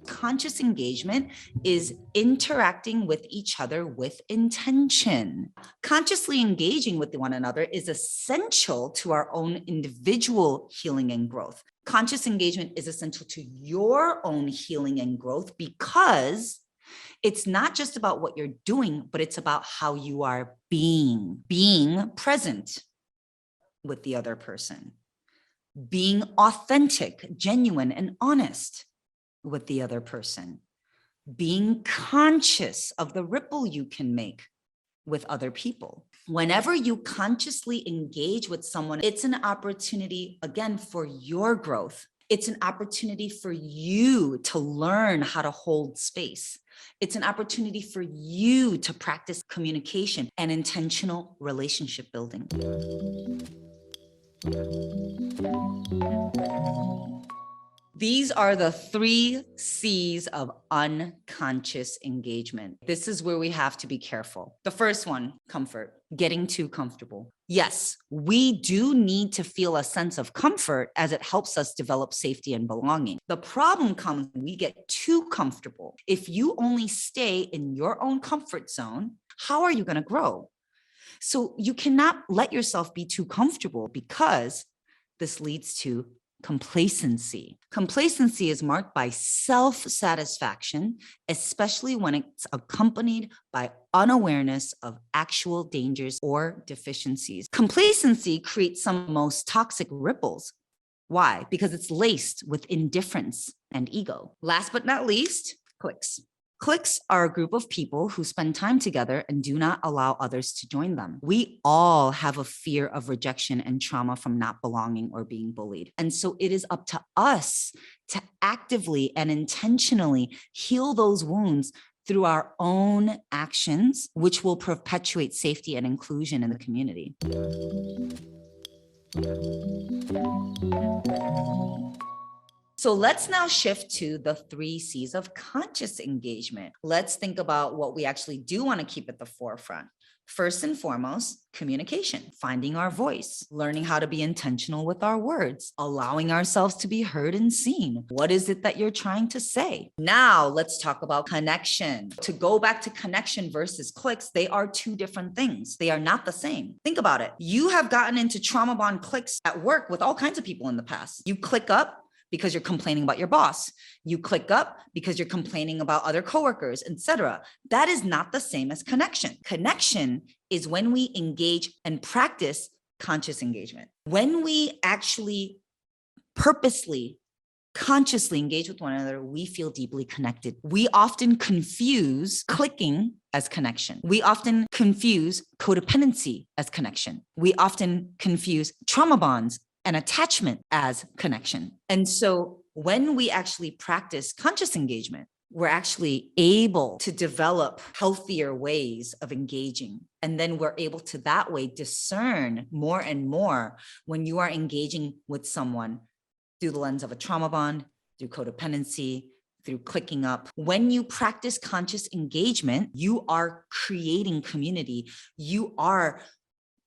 Conscious engagement is interacting with each other with intention. Consciously engaging with one another is essential to our own individual healing and growth. Conscious engagement is essential to your own healing and growth because it's not just about what you're doing, but it's about how you are being present with the other person, being authentic, genuine, and honest with the other person, being conscious of the ripple you can make with other people. Whenever you consciously engage with someone, it's an opportunity, again, for your growth. It's an opportunity for you to learn how to hold space. It's an opportunity for you to practice communication and intentional relationship building. These are the 3 C's of unconscious engagement. This is where we have to be careful. The first one, comfort, getting too comfortable. Yes, we do need to feel a sense of comfort as it helps us develop safety and belonging. The problem comes when we get too comfortable. If you only stay in your own comfort zone, how are you going to grow? So you cannot let yourself be too comfortable because this leads to complacency. Complacency is marked by self-satisfaction, especially when it's accompanied by unawareness of actual dangers or deficiencies. Complacency creates some of the most toxic ripples. Why? Because it's laced with indifference and ego. Last but not least, cliques. Cliques are a group of people who spend time together and do not allow others to join them. We all have a fear of rejection and trauma from not belonging or being bullied. And so it is up to us to actively and intentionally heal those wounds through our own actions, which will perpetuate safety and inclusion in the community. So let's now shift to the 3 C's of conscious engagement. Let's think about what we actually do want to keep at the forefront. First and foremost, communication, finding our voice, learning how to be intentional with our words, allowing ourselves to be heard and seen. What is it that you're trying to say? Now let's talk about connection. To go back to connection versus cliques, they are 2 different things. They are not the same. Think about it. You have gotten into trauma bond cliques at work with all kinds of people in the past. You click up because you're complaining about your boss. You click up because you're complaining about other coworkers, etc. That is not the same as connection. Connection is when we engage and practice conscious engagement. When we actually purposely, consciously engage with one another, we feel deeply connected. We often confuse clicking as connection. We often confuse codependency as connection. We often confuse trauma bonds and attachment as connection. And so when we actually practice conscious engagement, we're actually able to develop healthier ways of engaging. And then we're able to that way discern more and more when you are engaging with someone through the lens of a trauma bond, through codependency, through clicking up. When you practice conscious engagement, you are creating community. You are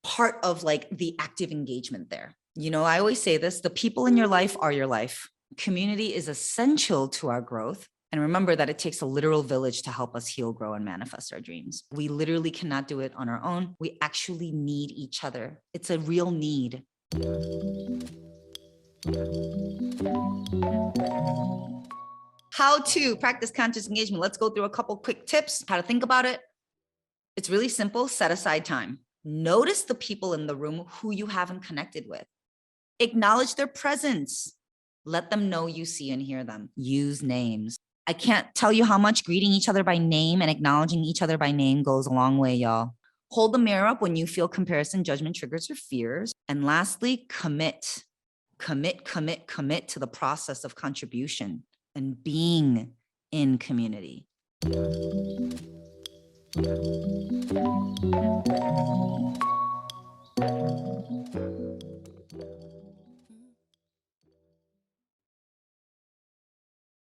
part of like the active engagement there. You know, I always say this, the people in your life are your life. Community is essential to our growth. And remember that it takes a literal village to help us heal, grow, and manifest our dreams. We literally cannot do it on our own. We actually need each other. It's a real need. How to practice conscious engagement. Let's go through a couple quick tips, how to think about it. It's really simple. Set aside time. Notice the people in the room who you haven't connected with. Acknowledge their presence. Let them know you see and hear them. Use names. I can't tell you how much greeting each other by name and acknowledging each other by name goes a long way, y'all. Hold the mirror up when you feel comparison, judgment, triggers, or fears. And lastly, commit. Commit to the process of contribution and being in community.